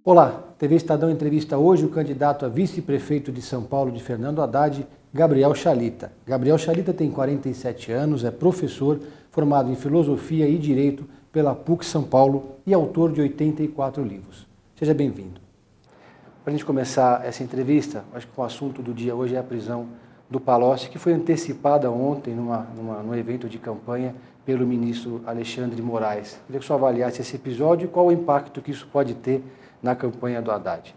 Olá, TV Estadão entrevista hoje o candidato a vice-prefeito de São Paulo de Fernando Haddad, Gabriel Chalita. Gabriel Chalita tem 47 anos, é professor, formado em Filosofia e Direito pela PUC São Paulo e autor de 84 livros. Seja bem-vindo. Para a gente começar essa entrevista, acho que o assunto do dia hoje é a prisão do Palocci, que foi antecipada ontem num evento de campanha pelo ministro Alexandre de Moraes. Queria que o senhor avaliasse esse episódio e qual o impacto que isso pode ter na campanha do Haddad.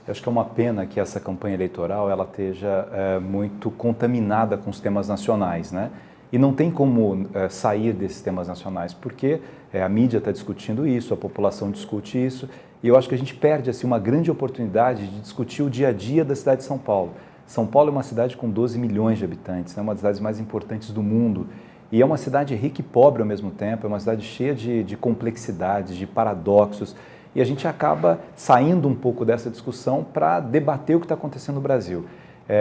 Eu acho que é uma pena que essa campanha eleitoral ela esteja muito contaminada com os temas nacionais, né? E não tem como sair desses temas nacionais, porque a mídia está discutindo isso, a população discute isso, e eu acho que a gente perde assim, uma grande oportunidade de discutir o dia a dia da cidade de São Paulo. São Paulo é uma cidade com 12 milhões de habitantes, é uma das cidades mais importantes do mundo, e é uma cidade rica e pobre ao mesmo tempo, é uma cidade cheia de complexidades, de paradoxos, e a gente acaba saindo um pouco dessa discussão para debater o que está acontecendo no Brasil.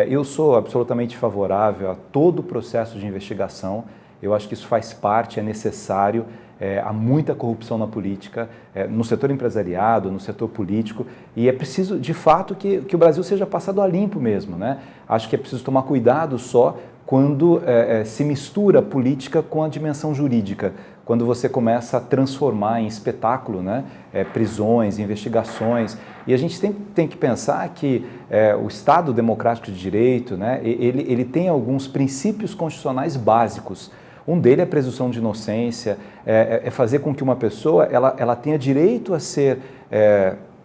Eu sou absolutamente favorável a todo o processo de investigação, eu acho que isso faz parte, é necessário, há muita corrupção na política, no setor empresariado, no setor político, e é preciso, de fato, que o Brasil seja passado a limpo mesmo, né? Acho que é preciso tomar cuidado só quando se mistura política com a dimensão jurídica, quando você começa a transformar em espetáculo, né, prisões, investigações. E a gente tem que pensar que o Estado Democrático de Direito, né, ele tem alguns princípios constitucionais básicos. Um deles é a presunção de inocência, é fazer com que uma pessoa ela tenha direito a ser...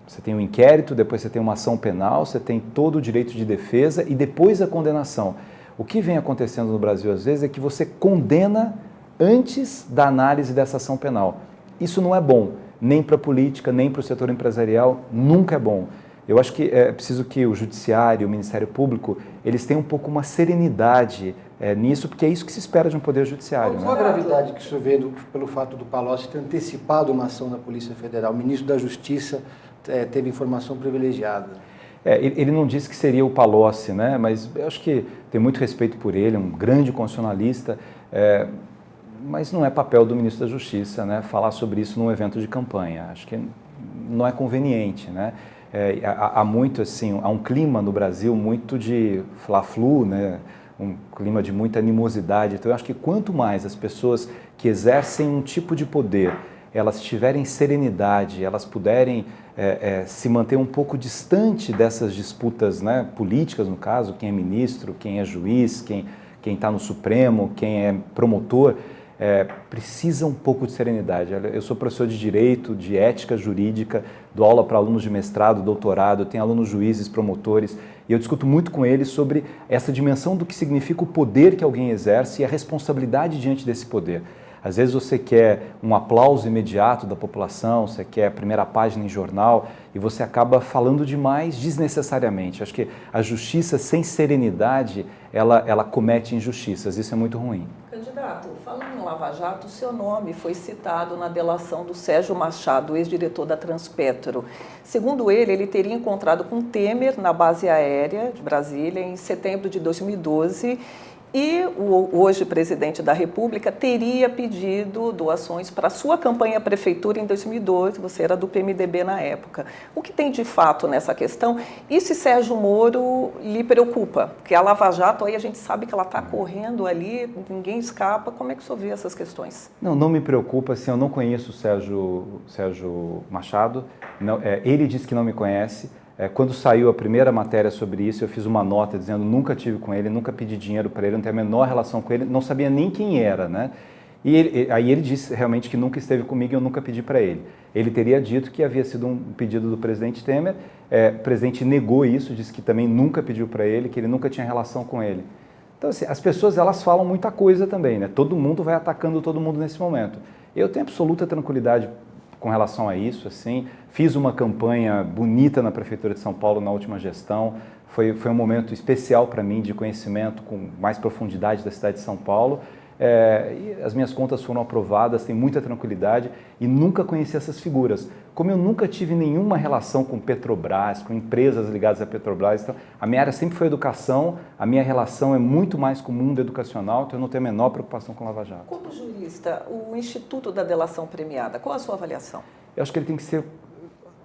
Você tem um inquérito, depois você tem uma ação penal, você tem todo o direito de defesa e depois a condenação. O que vem acontecendo no Brasil, às vezes, é que você condena antes da análise dessa ação penal. Isso não é bom, nem para a política, nem para o setor empresarial, nunca é bom. Eu acho que é preciso que o Judiciário, o Ministério Público, eles tenham um pouco uma serenidade nisso, porque é isso que se espera de um poder judiciário. Qual a gravidade que o senhor vê pelo fato do Palocci ter antecipado uma ação da Polícia Federal? O ministro da Justiça teve informação privilegiada. Ele não disse que seria o Palocci, né? Mas eu acho que tem muito respeito por ele, um grande constitucionalista, mas não é papel do ministro da Justiça, né, falar sobre isso num evento de campanha. Acho que não é conveniente, né? Há muito assim, há um clima no Brasil muito de fla-flu, né? Um clima de muita animosidade. Então eu acho que quanto mais as pessoas que exercem um tipo de poder, elas tiverem serenidade, elas puderem se manter um pouco distante dessas disputas, né, políticas, no caso, quem é ministro, quem é juiz, quem está no Supremo, quem é promotor, precisa um pouco de serenidade. Eu sou professor de Direito, de Ética Jurídica, dou aula para alunos de mestrado, doutorado, tenho alunos juízes, promotores, e eu discuto muito com eles sobre essa dimensão do que significa o poder que alguém exerce e a responsabilidade diante desse poder. Às vezes você quer um aplauso imediato da população, você quer a primeira página em jornal e você acaba falando demais desnecessariamente. Acho que a justiça sem serenidade, ela comete injustiças, isso é muito ruim. Candidato, falando em Lava Jato, o seu nome foi citado na delação do Sérgio Machado, ex-diretor da Transpetro. Segundo ele teria encontrado com Temer na base aérea de Brasília em setembro de 2012 e o hoje presidente da República teria pedido doações para a sua campanha à prefeitura em 2012, você era do PMDB na época. O que tem de fato nessa questão? E se Sérgio Moro lhe preocupa? Porque a Lava Jato, aí a gente sabe que ela está correndo ali, ninguém escapa. Como é que o senhor vê essas questões? Não me preocupa, assim, eu não conheço o Sérgio Machado, não, ele disse que não me conhece. Quando saiu a primeira matéria sobre isso, eu fiz uma nota dizendo nunca tive com ele, nunca pedi dinheiro para ele, não tenho a menor relação com ele, não sabia nem quem era, né? E aí ele disse realmente que nunca esteve comigo e eu nunca pedi para ele. Ele teria dito que havia sido um pedido do presidente Temer, o presidente negou isso, disse que também nunca pediu para ele, que ele nunca tinha relação com ele. Então, assim, as pessoas elas falam muita coisa também, né? Todo mundo vai atacando todo mundo nesse momento. Eu tenho absoluta tranquilidade com relação a isso, assim, fiz uma campanha bonita na Prefeitura de São Paulo na última gestão, foi um momento especial para mim de conhecimento com mais profundidade da cidade de São Paulo, e as minhas contas foram aprovadas, tenho muita tranquilidade e nunca conheci essas figuras. Como eu nunca tive nenhuma relação com Petrobras, com empresas ligadas a Petrobras, então, a minha área sempre foi educação, a minha relação é muito mais com o mundo educacional, então eu não tenho a menor preocupação com Lava Jato. Como jurista, o Instituto da Delação Premiada, qual a sua avaliação? Eu acho que ele tem que ser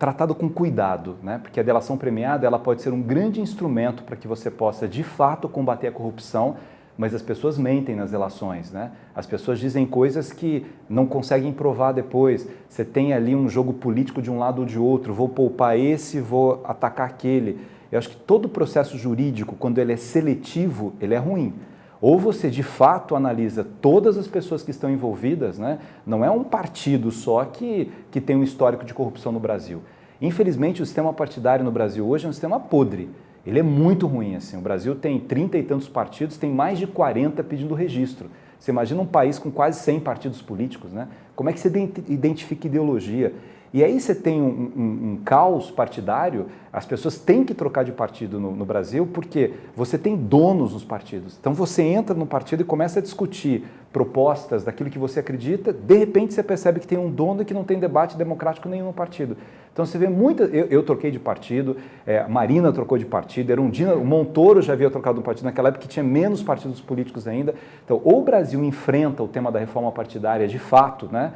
tratado com cuidado, né? Porque a delação premiada ela pode ser um grande instrumento para que você possa, de fato, combater a corrupção, mas as pessoas mentem nas delações, né? As pessoas dizem coisas que não conseguem provar depois. Você tem ali um jogo político de um lado ou de outro, vou poupar esse, vou atacar aquele. Eu acho que todo processo jurídico, quando ele é seletivo, ele é ruim. Ou você, de fato, analisa todas as pessoas que estão envolvidas, né? Não é um partido só que tem um histórico de corrupção no Brasil. Infelizmente, o sistema partidário no Brasil hoje é um sistema podre. Ele é muito ruim, assim. O Brasil tem 30 e tantos partidos, tem mais de 40 pedindo registro. Você imagina um país com quase 100 partidos políticos, né? Como é que você identifica ideologia? E aí você tem um caos partidário, as pessoas têm que trocar de partido no Brasil porque você tem donos nos partidos. Então você entra no partido e começa a discutir propostas daquilo que você acredita, de repente você percebe que tem um dono e que não tem debate democrático nenhum no partido. Então você vê muita... Eu troquei de partido, a Marina trocou de partido, Erundina, o Montoro já havia trocado de partido naquela época que tinha menos partidos políticos ainda. Então ou o Brasil enfrenta o tema da reforma partidária de fato, né?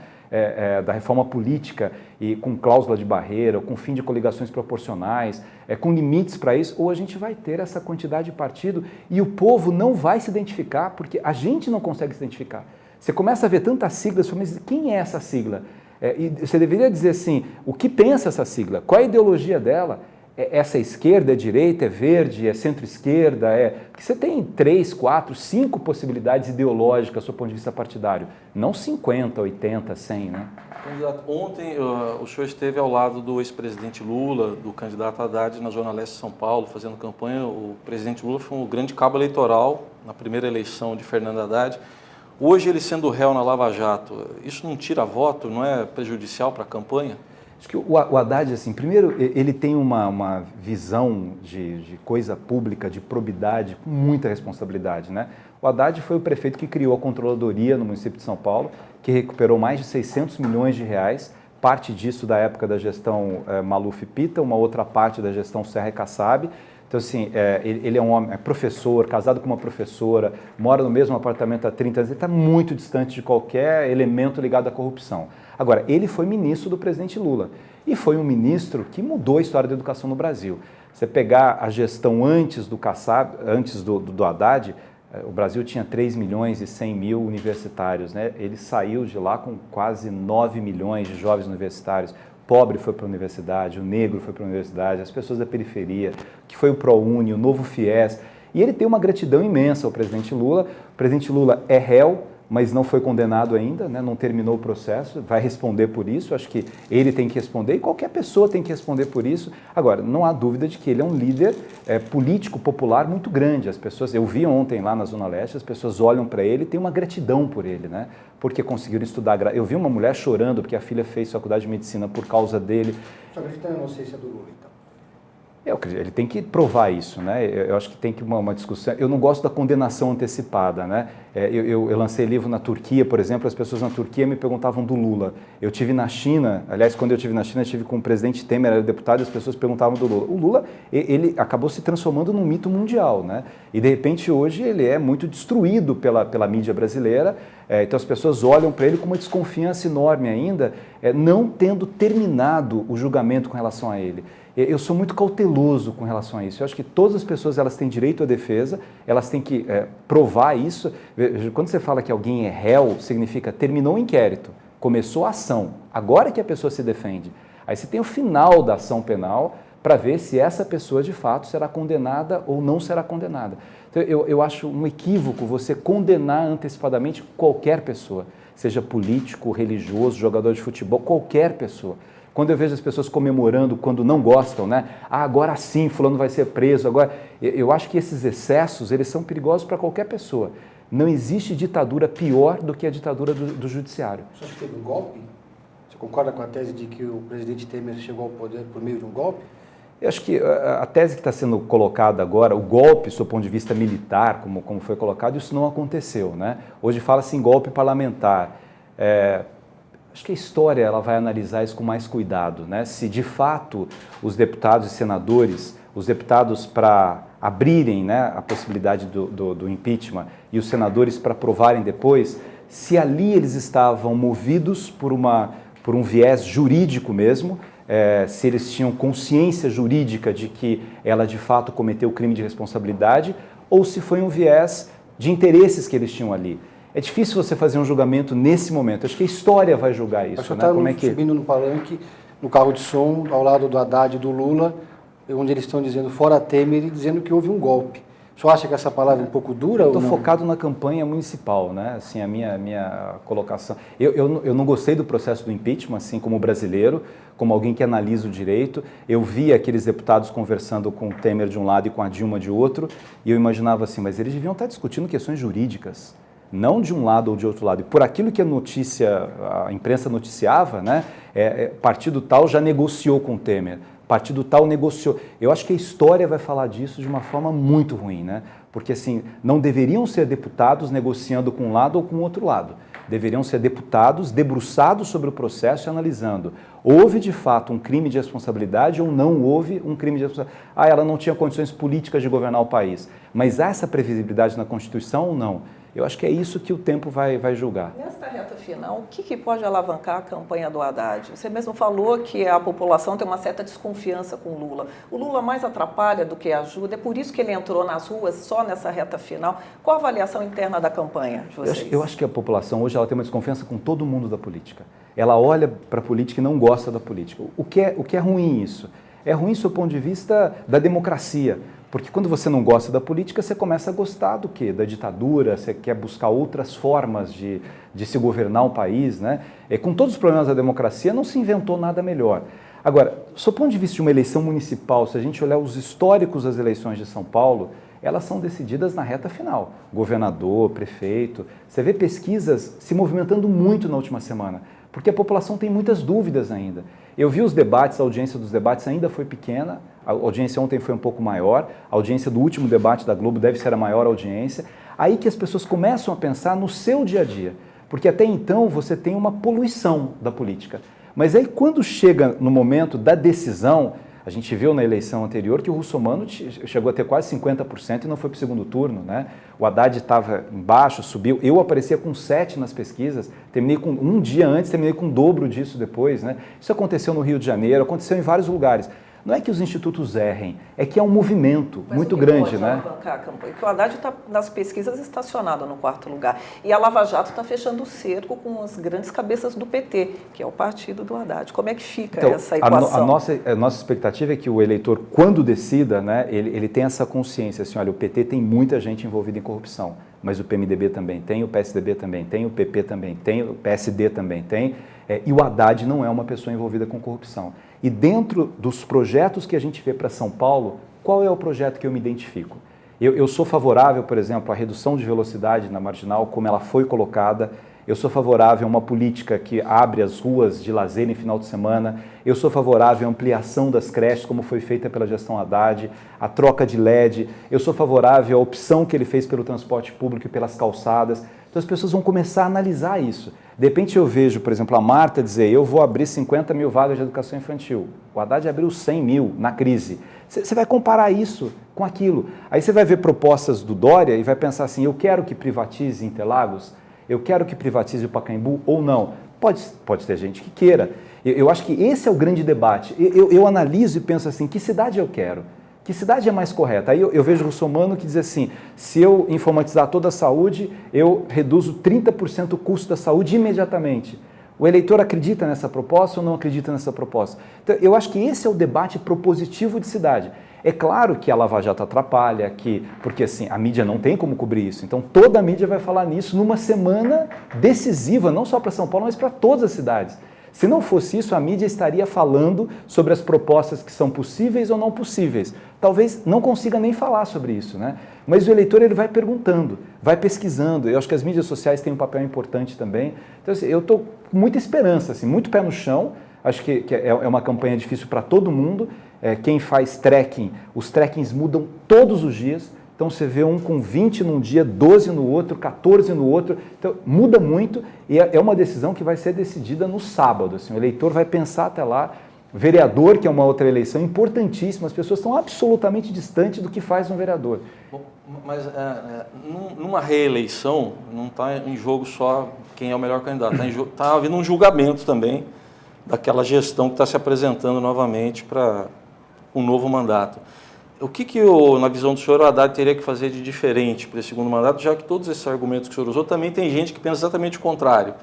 Da reforma política e com cláusula de barreira, ou com fim de coligações proporcionais, com limites para isso, ou a gente vai ter essa quantidade de partido e o povo não vai se identificar porque a gente não consegue se identificar. Você começa a ver tantas siglas, mas quem é essa sigla? E você deveria dizer assim, o que pensa essa sigla? Qual é a ideologia dela? Essa esquerda, é direita, é verde, é centro-esquerda, Porque você tem 3, 4, 5 possibilidades ideológicas do ponto de vista partidário, não 50, 80, 100, né? Candidato, ontem o senhor esteve ao lado do ex-presidente Lula, do candidato Haddad na Zona Leste de São Paulo, fazendo campanha. O presidente Lula foi um grande cabo eleitoral na primeira eleição de Fernando Haddad. Hoje, ele sendo réu na Lava Jato, isso não tira voto, não é prejudicial para a campanha? Acho que o Haddad, assim, primeiro, ele tem uma visão de coisa pública, de probidade, com muita responsabilidade, né? O Haddad foi o prefeito que criou a controladoria no município de São Paulo, que recuperou mais de 600 milhões de reais, parte disso da época da gestão Maluf Pita, uma outra parte da gestão Serra e Kassab. Então, assim, ele é um homem, é professor, casado com uma professora, mora no mesmo apartamento há 30 anos, ele está muito distante de qualquer elemento ligado à corrupção. Agora, ele foi ministro do presidente Lula e foi um ministro que mudou a história da educação no Brasil. Você pegar a gestão antes do Kassab, antes do Haddad, o Brasil tinha 3 milhões e 100 mil universitários, né? Ele saiu de lá com quase 9 milhões de jovens universitários. O pobre foi para a universidade, o negro foi para a universidade, as pessoas da periferia, que foi o ProUni, o novo FIES. E ele tem uma gratidão imensa ao presidente Lula. O presidente Lula é réu, mas não foi condenado ainda, né? Não terminou o processo, vai responder por isso. Acho que ele tem que responder e qualquer pessoa tem que responder por isso. Agora, não há dúvida de que ele é um líder político popular muito grande. As pessoas, eu vi ontem lá na Zona Leste, as pessoas olham para ele e têm uma gratidão por ele, né? Porque conseguiram estudar. Eu vi uma mulher chorando porque a filha fez faculdade de medicina por causa dele. Você acredita na inocência do Lula, então? Ele tem que provar isso, né? Eu acho que tem que uma discussão. Eu não gosto da condenação antecipada, né? Eu lancei livro na Turquia, por exemplo, as pessoas na Turquia me perguntavam do Lula. Eu tive na China, aliás, quando eu tive na China, eu tive com o presidente Temer, era deputado, e as pessoas perguntavam do Lula. O Lula, ele acabou se transformando num mito mundial, né? E de repente hoje ele é muito destruído pela mídia brasileira. Então as pessoas olham para ele com uma desconfiança enorme ainda, não tendo terminado o julgamento com relação a ele. Eu sou muito cauteloso com relação a isso. Eu acho que todas as pessoas elas têm direito à defesa, elas têm que provar isso. Quando você fala que alguém é réu, significa terminou o inquérito, começou a ação, agora que a pessoa se defende. Aí você tem o final da ação penal para ver se essa pessoa de fato será condenada ou não será condenada. Então, eu acho um equívoco você condenar antecipadamente qualquer pessoa, seja político, religioso, jogador de futebol, qualquer pessoa. Quando eu vejo as pessoas comemorando quando não gostam, né? Agora sim, fulano vai ser preso, agora... Eu acho que esses excessos, eles são perigosos para qualquer pessoa. Não existe ditadura pior do que a ditadura do judiciário. Você acha que teve um golpe? Você concorda com a tese de que o presidente Temer chegou ao poder por meio de um golpe? Eu acho que a tese que está sendo colocada agora, o golpe, do ponto de vista militar, como foi colocado, isso não aconteceu, né? Hoje fala-se em golpe parlamentar. Acho que a história ela vai analisar isso com mais cuidado, né? Se de fato os deputados e senadores, os deputados para abrirem, né, a possibilidade do impeachment e os senadores para aprovarem depois, se ali eles estavam movidos por um viés jurídico mesmo, se eles tinham consciência jurídica de que ela de fato cometeu o crime de responsabilidade ou se foi um viés de interesses que eles tinham ali. É difícil você fazer um julgamento nesse momento. Acho que a história vai julgar isso. Acho que está subindo no palanque, no carro de som, ao lado do Haddad e do Lula, onde eles estão dizendo fora Temer e dizendo que houve um golpe. O senhor acha que essa palavra é um pouco dura? Estou focado na campanha municipal, né? Assim, a minha colocação. Eu não gostei do processo do impeachment, assim como brasileiro, como alguém que analisa o direito. Eu vi aqueles deputados conversando com o Temer de um lado e com a Dilma de outro, e eu imaginava assim, mas eles deviam estar discutindo questões jurídicas, não de um lado ou de outro lado. E por aquilo que a imprensa noticiava, né? Partido tal já negociou com o Temer. Partido tal negociou. Eu acho que a história vai falar disso de uma forma muito ruim, né? Porque assim, não deveriam ser deputados negociando com um lado ou com o outro lado. Deveriam ser deputados debruçados sobre o processo e analisando. Houve de fato um crime de responsabilidade ou não houve um crime de responsabilidade? Ela não tinha condições políticas de governar o país. Mas há essa previsibilidade na Constituição ou não? Eu acho que é isso que o tempo vai julgar. Nesta reta final, o que pode alavancar a campanha do Haddad? Você mesmo falou que a população tem uma certa desconfiança com o Lula. O Lula mais atrapalha do que ajuda, é por isso que ele entrou nas ruas só nessa reta final. Qual a avaliação interna da campanha de vocês? Eu acho que a população hoje ela tem uma desconfiança com todo mundo da política. Ela olha para a política e não gosta da política. O que é ruim isso? É ruim do ponto de vista da democracia. Porque quando você não gosta da política, você começa a gostar do quê? Da ditadura, você quer buscar outras formas de se governar um país, né? Com todos os problemas da democracia, não se inventou nada melhor. Agora, do ponto de vista de uma eleição municipal, se a gente olhar os históricos das eleições de São Paulo, elas são decididas na reta final. Governador, prefeito, você vê pesquisas se movimentando muito na última semana, porque a população tem muitas dúvidas ainda. Eu vi os debates, a audiência dos debates ainda foi pequena, a audiência ontem foi um pouco maior, a audiência do último debate da Globo deve ser a maior audiência. Aí que as pessoas começam a pensar no seu dia a dia, porque até então você tem uma poluição da política. Mas aí quando chega no momento da decisão, a gente viu na eleição anterior que o Russomano chegou a ter quase 50% e não foi para o segundo turno, né? O Haddad estava embaixo, subiu, eu aparecia com 7 nas pesquisas, terminei com um dia antes, terminei com o dobro disso depois, né? Isso aconteceu no Rio de Janeiro, aconteceu em vários lugares. Não é que os institutos errem, é que é um movimento muito grande, né? A campanha? Porque o Haddad está nas pesquisas estacionado no 4º lugar. E a Lava Jato está fechando o cerco com as grandes cabeças do PT, que é o partido do Haddad. Como é que fica essa equação? A nossa expectativa é que o eleitor, quando decida, né, ele tenha essa consciência, assim, olha, o PT tem muita gente envolvida em corrupção, mas o PMDB também tem, o PSDB também tem, o PP também tem, o PSD também tem, e o Haddad não é uma pessoa envolvida com corrupção. E dentro dos projetos que a gente vê para São Paulo, qual é o projeto que eu me identifico? Eu sou favorável, por exemplo, à redução de velocidade na Marginal, como ela foi colocada. Eu sou favorável a uma política que abre as ruas de lazer em final de semana. Eu sou favorável à ampliação das creches, como foi feita pela gestão Haddad, a troca de LED. Eu sou favorável à opção que ele fez pelo transporte público e pelas calçadas. Então as pessoas vão começar a analisar isso. De repente eu vejo, por exemplo, a Marta dizer, eu vou abrir 50 mil vagas de educação infantil. O Haddad abriu 100 mil na crise. Você vai comparar isso com aquilo. Aí você vai ver propostas do Dória e vai pensar assim, eu quero que privatize Interlagos, eu quero que privatize o Pacaembu ou não. Pode ter gente que queira. Eu acho que esse é o grande debate. Eu analiso e penso assim, que cidade eu quero? Que cidade é mais correta? Aí eu vejo o Russomano que diz assim, se eu informatizar toda a saúde, eu reduzo 30% o custo da saúde imediatamente. O eleitor acredita nessa proposta ou não acredita nessa proposta? Então, eu acho que esse é o debate propositivo de cidade. É claro que a Lava Jato atrapalha, porque assim, a mídia não tem como cobrir isso. Então toda a mídia vai falar nisso numa semana decisiva, não só para São Paulo, mas para todas as cidades. Se não fosse isso, a mídia estaria falando sobre as propostas que são possíveis ou não possíveis. Talvez não consiga nem falar sobre isso, né? Mas o eleitor ele vai perguntando, vai pesquisando. Eu acho que as mídias sociais têm um papel importante também. Então, assim, eu estou com muita esperança, assim, muito pé no chão. Acho que é uma campanha difícil para todo mundo. Quem faz trekking, os trekkings mudam todos os dias. Então você vê um com 20 num dia, 12 no outro, 14 no outro. Então muda muito e é uma decisão que vai ser decidida no sábado. Assim, o eleitor vai pensar até lá. Vereador, que é uma outra eleição importantíssima, as pessoas estão absolutamente distantes do que faz um vereador. Bom, mas numa reeleição não está em jogo só quem é o melhor candidato, está havendo um julgamento também daquela gestão que está se apresentando novamente para um novo mandato. O que na visão do senhor, o Haddad teria que fazer de diferente para esse segundo mandato, já que todos esses argumentos que o senhor usou, também tem gente que pensa exatamente o contrário,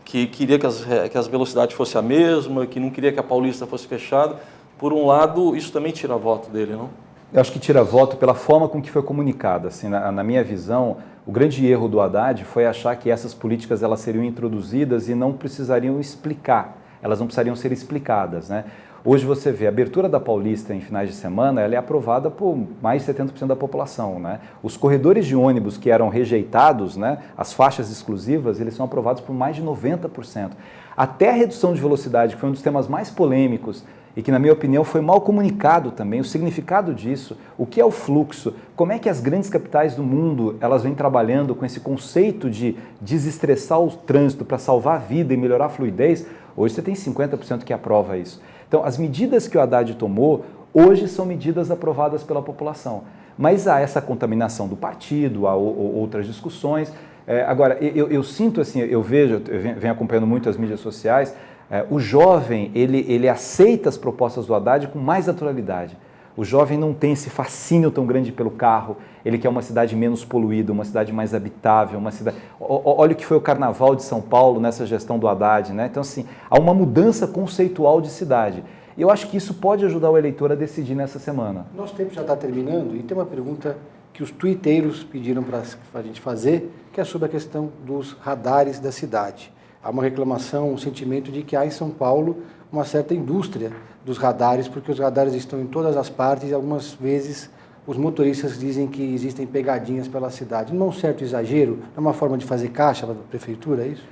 que queria que as velocidades fossem a mesma, que não queria que a Paulista fosse fechada. Por um lado, isso também tira voto dele, não? Eu acho que tira voto pela forma com que foi comunicada. Assim, na minha visão, o grande erro do Haddad foi achar que essas políticas elas seriam introduzidas e não precisariam explicar, elas não precisariam ser explicadas, né? Hoje você vê a abertura da Paulista em finais de semana, ela é aprovada por mais de 70% da população, né? Os corredores de ônibus que eram rejeitados, né, as faixas exclusivas, eles são aprovados por mais de 90%. Até a redução de velocidade, que foi um dos temas mais polêmicos e que, na minha opinião, foi mal comunicado também, o significado disso, o que é o fluxo, como é que as grandes capitais do mundo elas vêm trabalhando com esse conceito de desestressar o trânsito para salvar a vida e melhorar a fluidez. Hoje você tem 50% que aprova isso. Então, as medidas que o Haddad tomou, hoje são medidas aprovadas pela população. Mas há essa contaminação do partido, há outras discussões. Agora, eu sinto assim, eu venho acompanhando muito as mídias sociais, o jovem, ele aceita as propostas do Haddad com mais naturalidade. O jovem não tem esse fascínio tão grande pelo carro, ele quer uma cidade menos poluída, uma cidade mais habitável, uma cidade... Olha o que foi o Carnaval de São Paulo nessa gestão do Haddad, né? Então, assim, há uma mudança conceitual de cidade. E eu acho que isso pode ajudar o eleitor a decidir nessa semana. Nosso tempo já está terminando e tem uma pergunta que os tuiteiros pediram para a gente fazer, que é sobre a questão dos radares da cidade. Há uma reclamação, um sentimento de que há em São Paulo uma certa indústria dos radares, porque os radares estão em todas as partes e algumas vezes os motoristas dizem que existem pegadinhas pela cidade. Não é um certo exagero? É uma forma de fazer caixa para a prefeitura, é isso?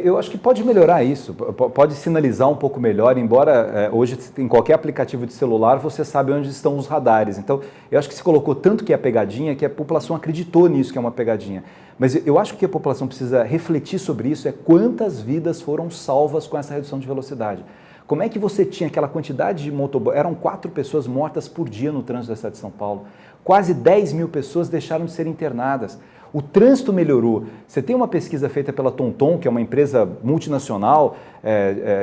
Eu acho que pode melhorar isso, pode sinalizar um pouco melhor, embora hoje em qualquer aplicativo de celular você sabe onde estão os radares. Então, eu acho que se colocou tanto que é pegadinha, que a população acreditou nisso que é uma pegadinha. Mas eu acho que a população precisa refletir sobre isso, quantas vidas foram salvas com essa redução de velocidade. Como é que você tinha aquela quantidade de motoboys? Eram 4 pessoas mortas por dia no trânsito da cidade de São Paulo. Quase 10 mil pessoas deixaram de ser internadas. O trânsito melhorou. Você tem uma pesquisa feita pela TomTom, que é uma empresa multinacional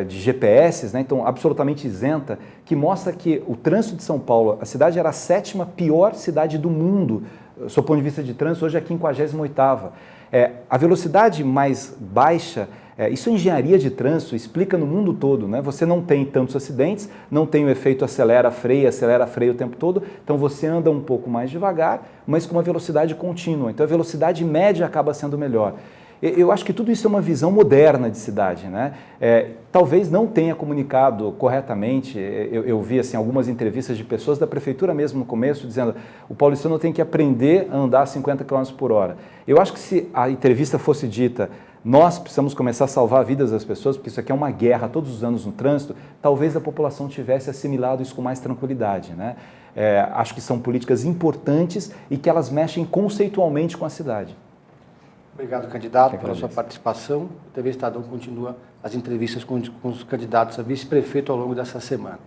de GPS, né, então absolutamente isenta, que mostra que o trânsito de São Paulo, a cidade era a 7ª pior cidade do mundo, do ponto de vista de trânsito, hoje é a 58ª. A velocidade mais baixa, isso é engenharia de trânsito, explica no mundo todo, né? Você não tem tantos acidentes, não tem o efeito acelera, freia o tempo todo, então você anda um pouco mais devagar, mas com uma velocidade contínua. Então a velocidade média acaba sendo melhor. Eu acho que tudo isso é uma visão moderna de cidade, né? Talvez não tenha comunicado corretamente. Eu vi assim, algumas entrevistas de pessoas da prefeitura mesmo no começo, dizendo o paulistano tem que aprender a andar a 50 km por hora. Eu acho que se a entrevista fosse dita, nós precisamos começar a salvar vidas das pessoas, porque isso aqui é uma guerra todos os anos no trânsito, talvez a população tivesse assimilado isso com mais tranquilidade, né? Acho que são políticas importantes e que elas mexem conceitualmente com a cidade. Obrigado, candidato, pela sua participação. O TV Estadão continua as entrevistas com os candidatos a vice-prefeito ao longo dessa semana.